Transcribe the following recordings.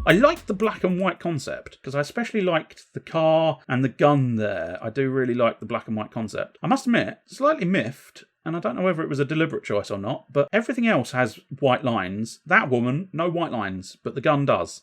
I liked the black and white concept, because I especially liked the car and the gun there. I do really like the black and white concept. I must admit, slightly miffed, and I don't know whether it was a deliberate choice or not, but everything else has white lines. That woman, no white lines, but the gun does.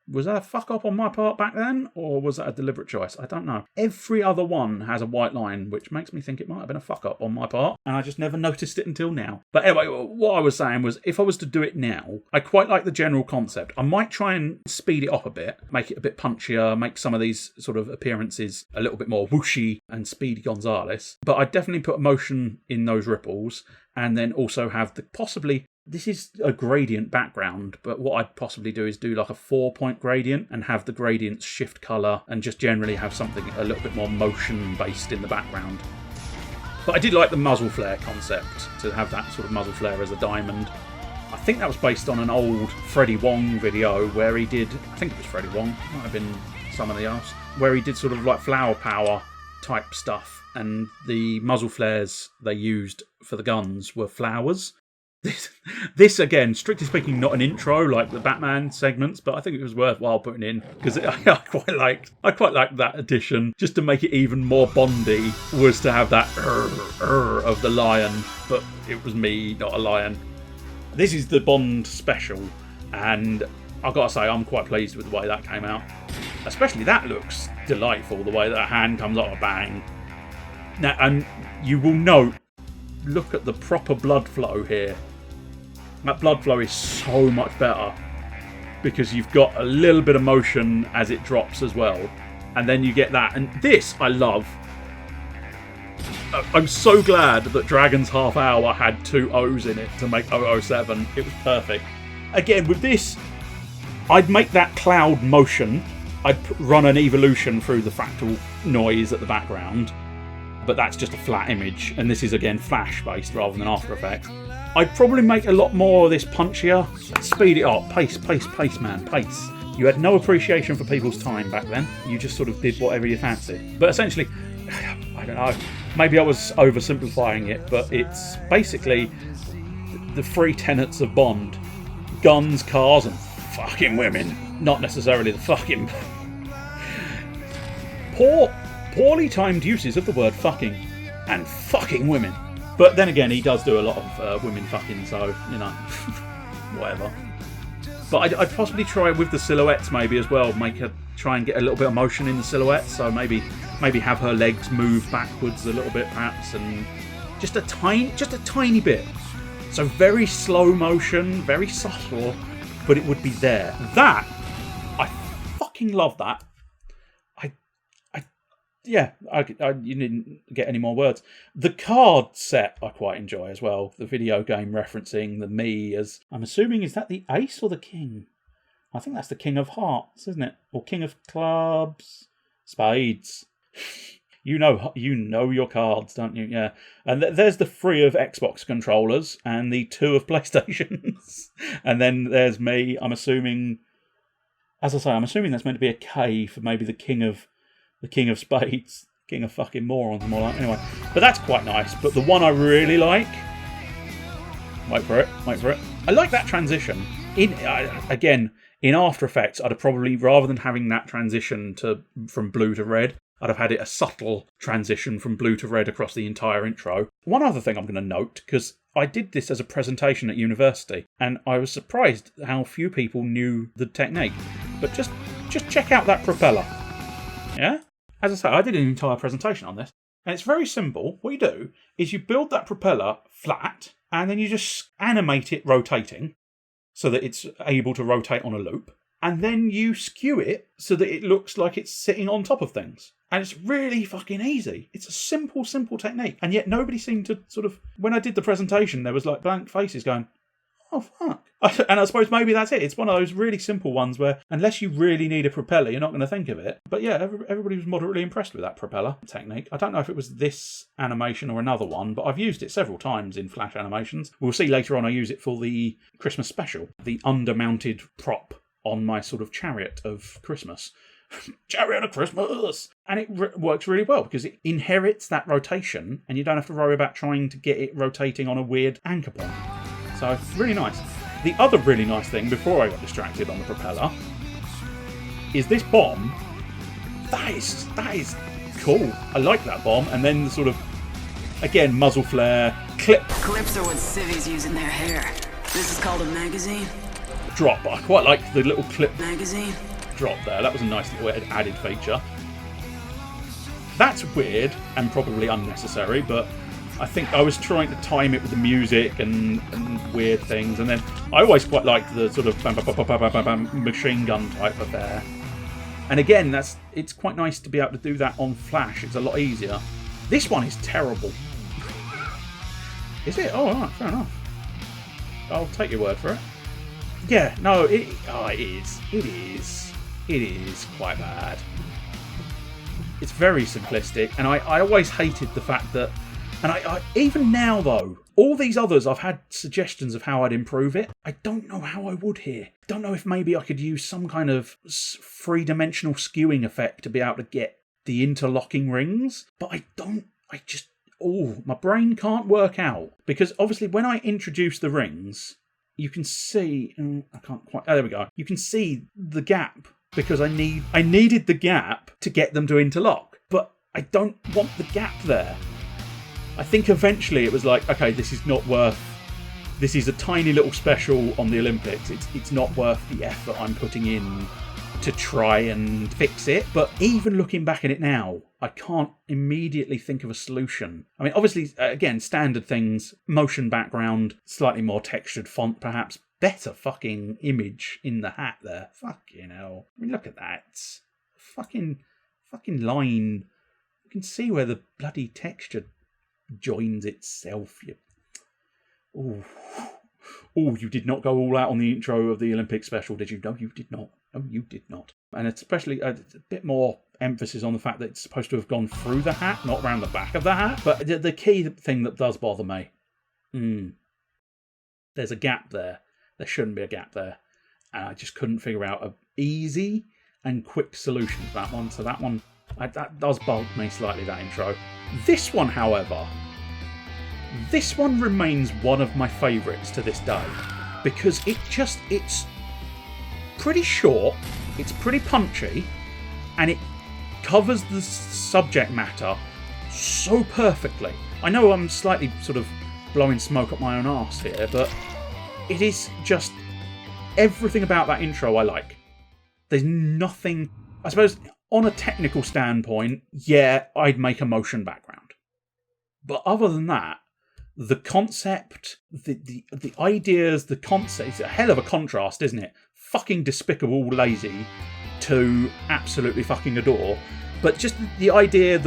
Was that a fuck up on my part back then, or was that a deliberate choice? I don't know. Every other one has a white line, which makes me think it might have been a fuck up on my part, and I just never noticed it until now. But anyway, what I was saying was, if I was to do it now, I quite like the general concept. I might try and speed it up a bit, make it a bit punchier, make some of these sort of appearances a little bit more whooshy and Speedy Gonzales. But I'd definitely put emotion in those ripples, and then also have the possibly... This is a gradient background, but what I'd possibly do is do like a 4-point gradient and have the gradients shift colour and just generally have something a little bit more motion-based in the background. But I did like the muzzle flare concept, to have that sort of muzzle flare as a diamond. I think that was based on an old Freddie Wong video where he did... I think it was Freddie Wong, might have been somebody else, where he did sort of like flower power type stuff, and the muzzle flares they used for the guns were flowers. This again, strictly speaking, not an intro like the Batman segments, but I think it was worthwhile putting in because I quite liked that addition. Just to make it even more Bondy was to have that of the lion, but it was me, not a lion. This is the Bond special, and I've got to say I'm quite pleased with the way that came out. Especially that looks delightful, the way that hand comes out of bang. Now, and you will note, look at the proper blood flow here. That blood flow is so much better because you've got a little bit of motion as it drops as well, and then you get that. And this I love. I'm so glad that Dragon's Half Hour had 2 O's in it to make 007. It was perfect. Again, with this, I'd make that cloud motion. I'd run an evolution through the fractal noise at the background, but that's just a flat image, and this is again Flash based rather than After Effects. I'd probably make a lot more of this punchier. Speed it up. Pace, man, pace. You had no appreciation for people's time back then. You just sort of did whatever you fancied. But essentially, I don't know, maybe I was oversimplifying it, but it's basically the 3 tenets of Bond. Guns, cars, and fucking women. Not necessarily the fucking... Poorly timed uses of the word fucking and fucking women. But then again, he does do a lot of women fucking, so, you know, whatever. But I'd possibly try with the silhouettes maybe as well. Try and get a little bit of motion in the silhouettes. So maybe have her legs move backwards a little bit perhaps, and just a tiny bit. So very slow motion, very subtle, but it would be there. That, I fucking love that. Yeah, you didn't get any more words. The card set I quite enjoy as well. The video game referencing the me as... I'm assuming, is that the ace or the king? I think that's the king of hearts, isn't it? Or king of clubs? Spades. You know your cards, don't you? Yeah. And there's the 3 of Xbox controllers and the 2 of PlayStations. And then there's me. I'm assuming... As I say, I'm assuming that's meant to be a K for maybe the king of spades, king of fucking morons, more like. Anyway, but that's quite nice. But the one I really like, wait for it. I like that transition. Again, in After Effects, I'd have probably, rather than having that transition from blue to red, I'd have had it a subtle transition from blue to red across the entire intro. One other thing I'm going to note, because I did this as a presentation at university, and I was surprised how few people knew the technique. But just check out that propeller. Yeah? As I say, I did an entire presentation on this. And it's very simple. What you do is you build that propeller flat, and then you just animate it rotating so that it's able to rotate on a loop. And then you skew it so that it looks like it's sitting on top of things. And it's really fucking easy. It's a simple technique. And yet nobody seemed to sort of... When I did the presentation, there was like blank faces going, oh, fuck. And I suppose maybe that's it. It's one of those really simple ones where, unless you really need a propeller, you're not going to think of it. But yeah, everybody was moderately impressed with that propeller technique. I don't know if it was this animation or another one, but I've used it several times in Flash animations. We'll see later on I use it for the Christmas special, the undermounted prop on my sort of chariot of Christmas. Chariot of Christmas! And it works really well because it inherits that rotation and you don't have to worry about trying to get it rotating on a weird anchor point. So, really nice. The other really nice thing, before I got distracted on the propeller, is this bomb. That is cool. I like that bomb. And then the sort of, again, muzzle flare, clip. Clips are what civvies use in their hair. This is called a magazine. Drop. I quite like the little clip Magazine. drop there. That was a nice little added feature. That's weird and probably unnecessary, but I think I was trying to time it with the music and weird things. And then I always quite liked the sort of bam, bam, bam, bam, bam, bam, bam, machine gun type affair. And again, it's quite nice to be able to do that on Flash. It's a lot easier. This one is terrible. Is it? Oh, right, fair enough. I'll take your word for it. Yeah, no, it is. It is quite bad. It's very simplistic, and I always hated the fact that, and I even now though, all these others I've had suggestions of how I'd improve it. I don't know how I would here. Don't know if maybe I could use some kind of three-dimensional skewing effect to be able to get the interlocking rings, but my brain can't work out, because obviously when I introduce the rings, you can see, I can't quite, there we go. You can see the gap, because I needed the gap to get them to interlock, but I don't want the gap there. I think eventually it was like, okay, this is a tiny little special on the Olympics. It's not worth the effort I'm putting in to try and fix it. But even looking back at it now, I can't immediately think of a solution. I mean, obviously, again, standard things, motion background, slightly more textured font perhaps, better fucking image in the hat there. Fucking hell. I mean, look at that. Fucking line. You can see where the bloody texture joins itself. Oh, you did not go all out on the intro of the Olympic special, did you? No, you did not. No, you did not. And it's especially a bit more emphasis on the fact that it's supposed to have gone through the hat, not around the back of the hat. But the key thing that does bother me, there's a gap there. There shouldn't be a gap there. And I just couldn't figure out an easy and quick solution to that one. So that one, that does bug me slightly, that intro. This one, however, remains one of my favourites to this day, because it's pretty short, it's pretty punchy, and it covers the subject matter so perfectly. I know I'm slightly sort of blowing smoke up my own arse here, but it is just everything about that intro I like. There's nothing, I suppose, on a technical standpoint, yeah, I'd make a motion background. But other than that, the concept, the ideas, the concept, it's a hell of a contrast, isn't it? Fucking despicable lazy to absolutely fucking adore. But just the idea,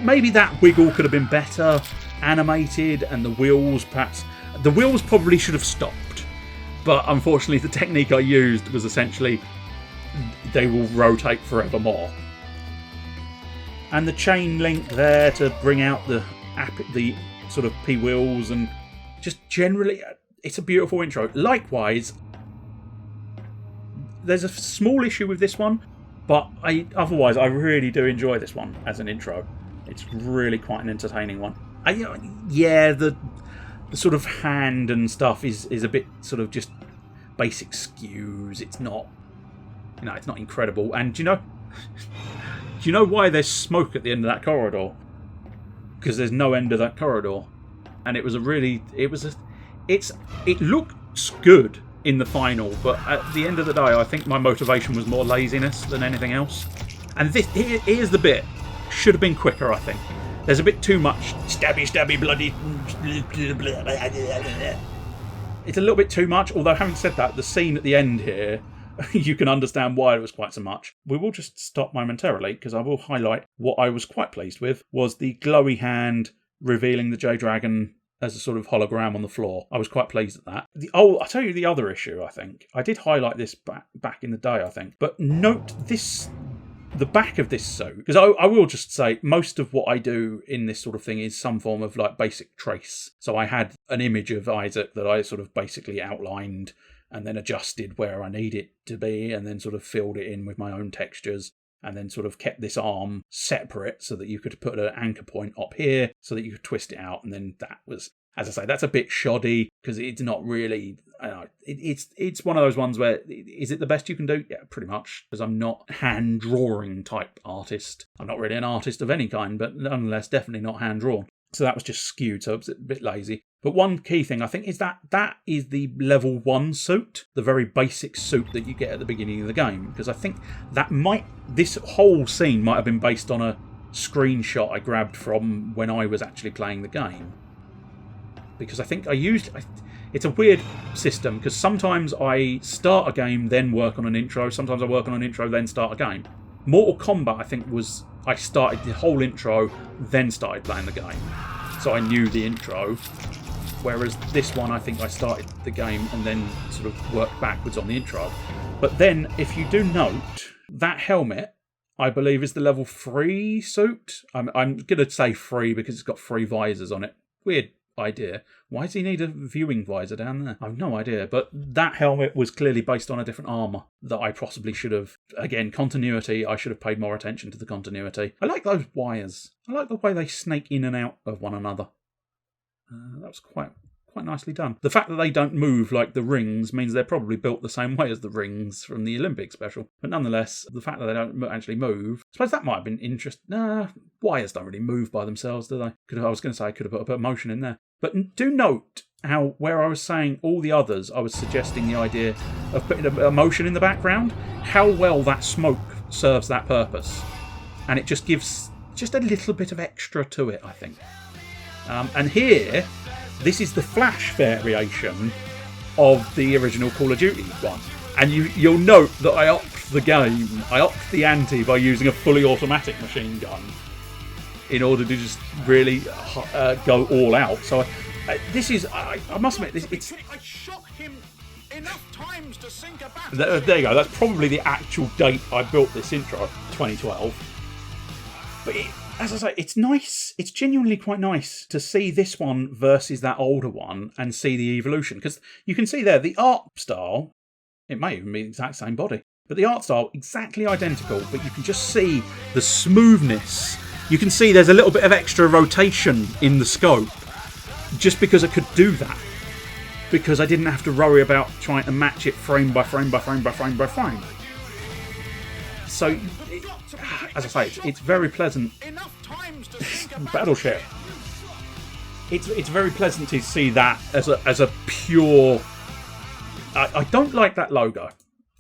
maybe that wiggle could have been better animated, and the wheels probably should have stopped. But unfortunately, the technique I used was essentially they will rotate forevermore. And the chain link there to bring out the sort of P-wheels, and just generally, it's a beautiful intro. Likewise, there's a small issue with this one, but otherwise I really do enjoy this one as an intro. It's really quite an entertaining one. The sort of hand and stuff is a bit sort of just basic skews. It's not, it's not incredible. And do you know why there's smoke at the end of that corridor? Because there's no end of that corridor. And it looks good in the final, but at the end of the day, I think my motivation was more laziness than anything else. And here's the bit. Should have been quicker, I think. There's a bit too much stabby, bloody. It's a little bit too much, although having said that, the scene at the end here, you can understand why it was quite so much. We will just stop momentarily, because I will highlight what I was quite pleased with, was the glowy hand revealing the J-Dragon as a sort of hologram on the floor. I was quite pleased at that. I'll tell you the other issue, I think. I did highlight this back in the day, I think. But note the back of this suit, because I will just say most of what I do in this sort of thing is some form of like basic trace. So I had an image of Isaac that I sort of basically outlined and then adjusted where I need it to be, and then sort of filled it in with my own textures, and then sort of kept this arm separate so that you could put an anchor point up here so that you could twist it out, and then that was As I say, that's a bit shoddy because it's not really. It's one of those ones where, is it the best you can do? Yeah, pretty much. Because I'm not hand drawing type artist. I'm not really an artist of any kind, but nonetheless, definitely not hand drawn. So that was just skewed, so it was a bit lazy. But one key thing I think is that is the level 1 suit, the very basic suit that you get at the beginning of the game. Because I think this whole scene might have been based on a screenshot I grabbed from when I was actually playing the game. Because I think it's a weird system, because sometimes I start a game, then work on an intro. Sometimes I work on an intro, then start a game. Mortal Kombat, I think, I started the whole intro, then started playing the game. So I knew the intro. Whereas this one, I think I started the game and then sort of worked backwards on the intro. But then, if you do note, that helmet, I believe, is the level 3 suit. I'm going to say 3 because it's got 3 visors on it. Weird idea. Why does he need a viewing visor down there? I have no idea. But that helmet was clearly based on a different armour that I possibly should have. Again, continuity. I should have paid more attention to the continuity. I like those wires. I like the way they snake in and out of one another. That was quite nicely done. The fact that they don't move like the rings means they're probably built the same way as the rings from the Olympic special. But nonetheless, the fact that they don't actually move, I suppose that might have been interesting. Nah, wires don't really move by themselves, do they? I was going to say I could have put a bit of motion in there. But do note how, where I was saying all the others, I was suggesting the idea of putting a motion in the background, how well that smoke serves that purpose. And it just gives just a little bit of extra to it, I think. And here, this is the Flash variation of the original Call of Duty one. And you'll note that I upped the ante by using a fully automatic machine gun in order to just really go all out. So this is, I must admit, it's... I shot him enough times to sink a battle. There you go, that's probably the actual date I built this intro, 2012. But as I say, it's nice. It's genuinely quite nice to see this one versus that older one and see the evolution. Because you can see there, the art style, it may even be the exact same body, but the art style, exactly identical, but you can just see the smoothness. You can see there's a little bit of extra rotation in the scope, just because I could do that. Because I didn't have to worry about trying to match it frame by frame by frame by frame by frame. So, as I say, it's very pleasant. Battleship. It's very pleasant to see that as a pure. I don't like that logo.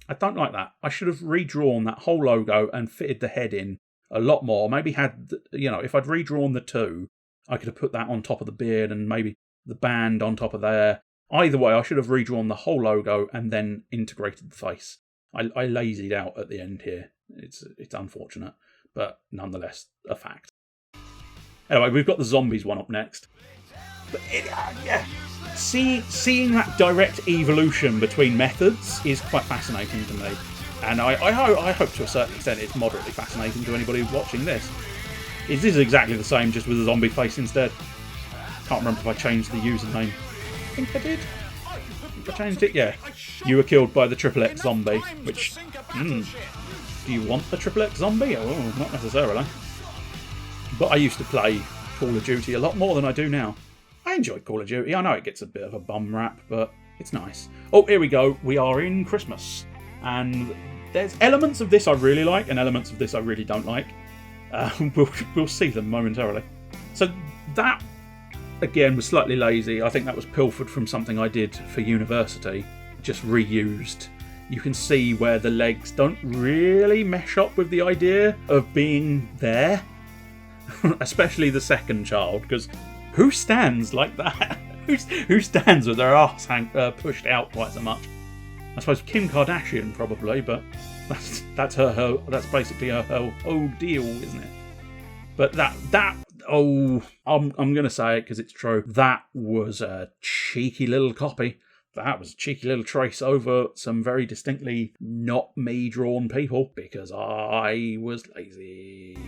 I don't like that. I should have redrawn that whole logo and fitted the head in a lot more. Maybe had, if I'd redrawn the two, I could have put that on top of the beard and maybe the band on top of there. Either way, I should have redrawn the whole logo and then integrated the face. I lazied out at the end here. It's unfortunate, but nonetheless a fact. Anyway, we've got the zombies one up next. But seeing that direct evolution between methods is quite fascinating to me, and I hope to a certain extent it's moderately fascinating to anybody who's watching this. This is exactly the same, just with a zombie face instead. Can't remember if I changed the username. I think I did. I changed it, yeah. You were killed by the XXX zombie, which... do you want the XXX zombie? Oh, not necessarily. But I used to play Call of Duty a lot more than I do now. I enjoy Call of Duty. I know it gets a bit of a bum rap, but it's nice. Oh, here we go. We are in Christmas. And there's elements of this I really like and elements of this I really don't like. We'll see them momentarily. So that, again, was slightly lazy. I think that was pilfered from something I did for university. Just reused. You can see where the legs don't really mesh up with the idea of being there. Especially the second child, because who stands like that? Who stands with their arse pushed out quite so much? I suppose Kim Kardashian probably, but that's basically her whole deal, isn't it? But I'm going to say it because it's true. That was a cheeky little copy. That was a cheeky little trace over some very distinctly not me drawn people because I was lazy.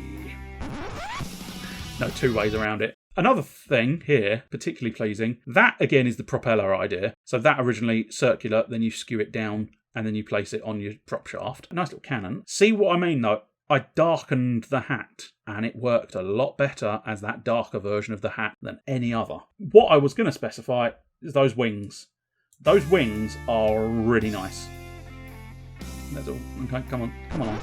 No two ways around it. Another thing here, particularly pleasing, that again is the propeller idea. So that originally circular, then you skew it down and then you place it on your prop shaft. A nice little cannon. See what I mean though? I darkened the hat, and it worked a lot better as that darker version of the hat than any other. What I was going to specify is those wings. Those wings are really nice. That's all. Okay, come on.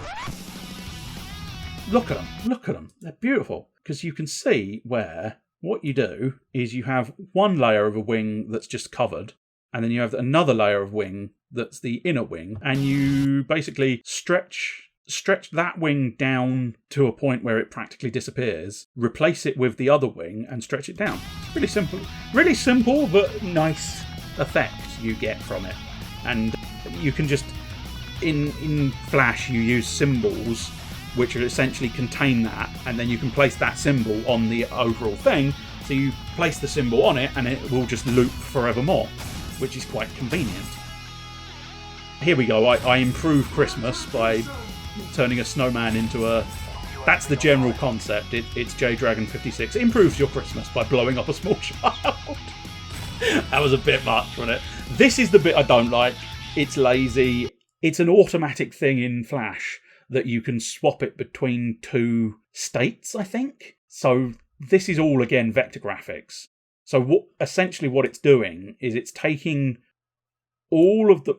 Look at them. They're beautiful. Because you can see where what you do is you have one layer of a wing that's just covered, and then you have another layer of wing that's the inner wing, and you basically stretch that wing down to a point where it practically disappears, replace it with the other wing, and stretch it down. It's really simple, but nice effect you get from it. And you can just, in Flash, you use symbols which will essentially contain that, and then you can place that symbol on the overall thing. So you place the symbol on it, and it will just loop forevermore, which is quite convenient. Here we go. I improve Christmas by turning a snowman into a... That's the general concept. It's JDragon56. Improves your Christmas by blowing up a small child. That was a bit much, wasn't it? This is the bit I don't like. It's lazy. It's an automatic thing in Flash that you can swap it between two states, I think. So this is all, again, vector graphics. So essentially what it's doing is it's taking all of the...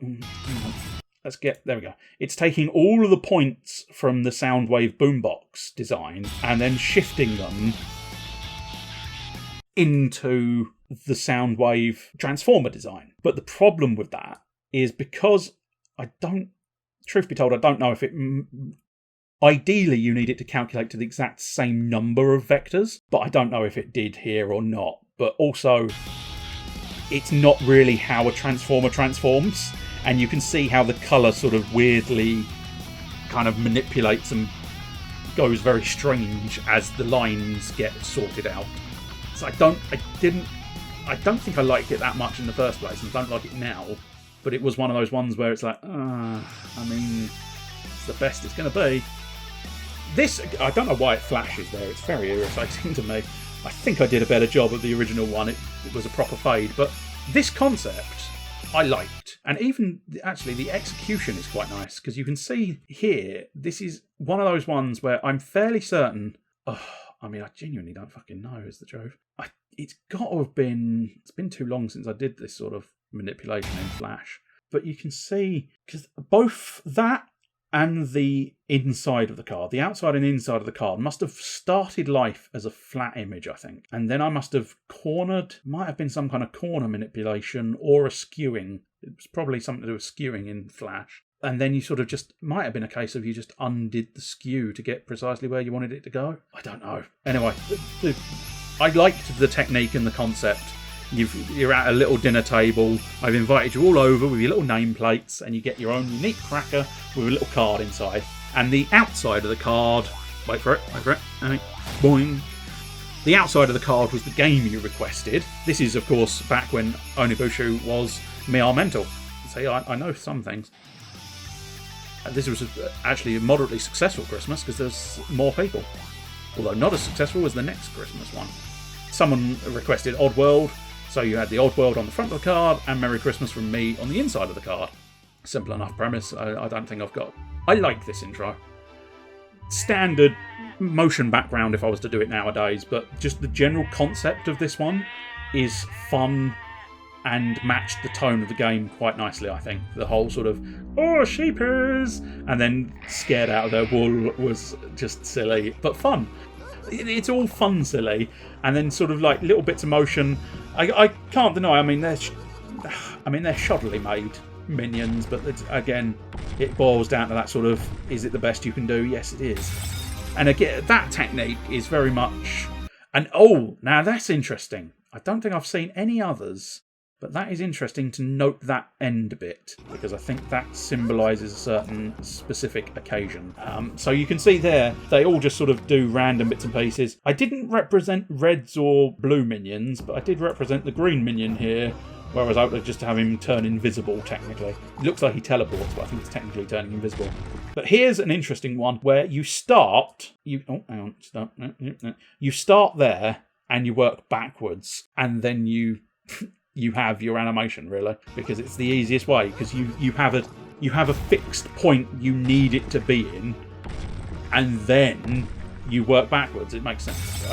There we go. It's taking all of the points from the Soundwave boombox design and then shifting them into the Soundwave transformer design. But the problem with that is because truth be told, I don't know if it... Ideally, you need it to calculate to the exact same number of vectors, but I don't know if it did here or not. But also, it's not really how a transformer transforms. And you can see how the colour sort of weirdly kind of manipulates and goes very strange as the lines get sorted out. So I don't think I liked it that much in the first place, and I don't like it now. But it was one of those ones where it's like, it's the best it's going to be. This, I don't know why it flashes there. It's very irritating to me. I think I did a better job of the original one. It was a proper fade. But this concept I liked. And even, actually, the execution is quite nice, because you can see here, this is one of those ones where I'm fairly certain... I genuinely don't fucking know, is the truth. It's got to have been... It's been too long since I did this sort of manipulation in Flash. But you can see, because both that and the inside of the card, the outside and inside of the card, must have started life as a flat image, I think. And then I must have might have been some kind of corner manipulation or a skewing. It was probably something to do with skewing in Flash. And then you sort of just, might have been a case of you just undid the skew to get precisely where you wanted it to go. I don't know. Anyway, I liked the technique and the concept. You're at a little dinner table. I've invited you all over with your little nameplates, and you get your own unique cracker with a little card inside. And the outside of the card... Wait for it. Boing. The outside of the card was the game you requested. This is, of course, back when Onibushu was Miyar Mental. See, I know some things. This was actually a moderately successful Christmas because there's more people. Although not as successful as the next Christmas one. Someone requested Oddworld, so you had the Oddworld on the front of the card and Merry Christmas from me on the inside of the card. Simple enough premise. I don't think I've got... I like this intro. Standard motion background if I was to do it nowadays, but just the general concept of this one is fun and matched the tone of the game quite nicely, I think. The whole sort of, oh, sheepers, and then scared out of their wool was just silly, but fun. It's all fun silly, and then sort of like little bits of motion. I can't deny, I mean, they're shoddily made minions, but again, it boils down to that sort of, is it the best you can do? Yes, it is. And again, that technique is very much... And oh, now that's interesting. I don't think I've seen any others, but that is interesting to note that end bit, because I think that symbolises a certain specific occasion. So you can see there, they all just sort of do random bits and pieces. I didn't represent reds or blue minions, but I did represent the green minion here, where I was able to just have him turn invisible, technically. It looks like he teleports, but I think it's technically turning invisible. But here's an interesting one, where you start... You start there, and you work backwards, and then you have your animation, really, because it's the easiest way, because you have a fixed point you need it to be in, and then you work backwards. It makes sense.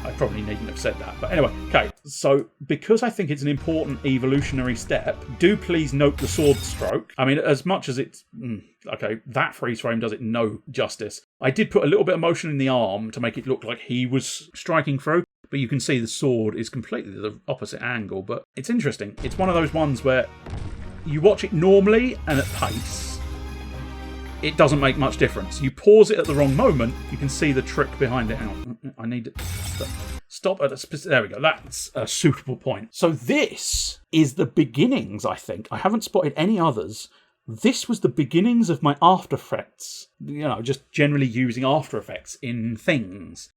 I probably needn't have said that. But anyway, okay. So because I think it's an important evolutionary step, do please note the sword stroke. I mean, as much as it's... okay, that freeze frame does it no justice. I did put a little bit of motion in the arm to make it look like he was striking through. But you can see the sword is completely the opposite angle. But it's interesting. It's one of those ones where you watch it normally and at pace. It doesn't make much difference. You pause it at the wrong moment, you can see the trick behind it. Hang on, I need to stop at a specific... There we go, that's a suitable point. So this is the beginnings, I think. I haven't spotted any others. This was the beginnings of my After Effects. You know, just generally using After Effects in things.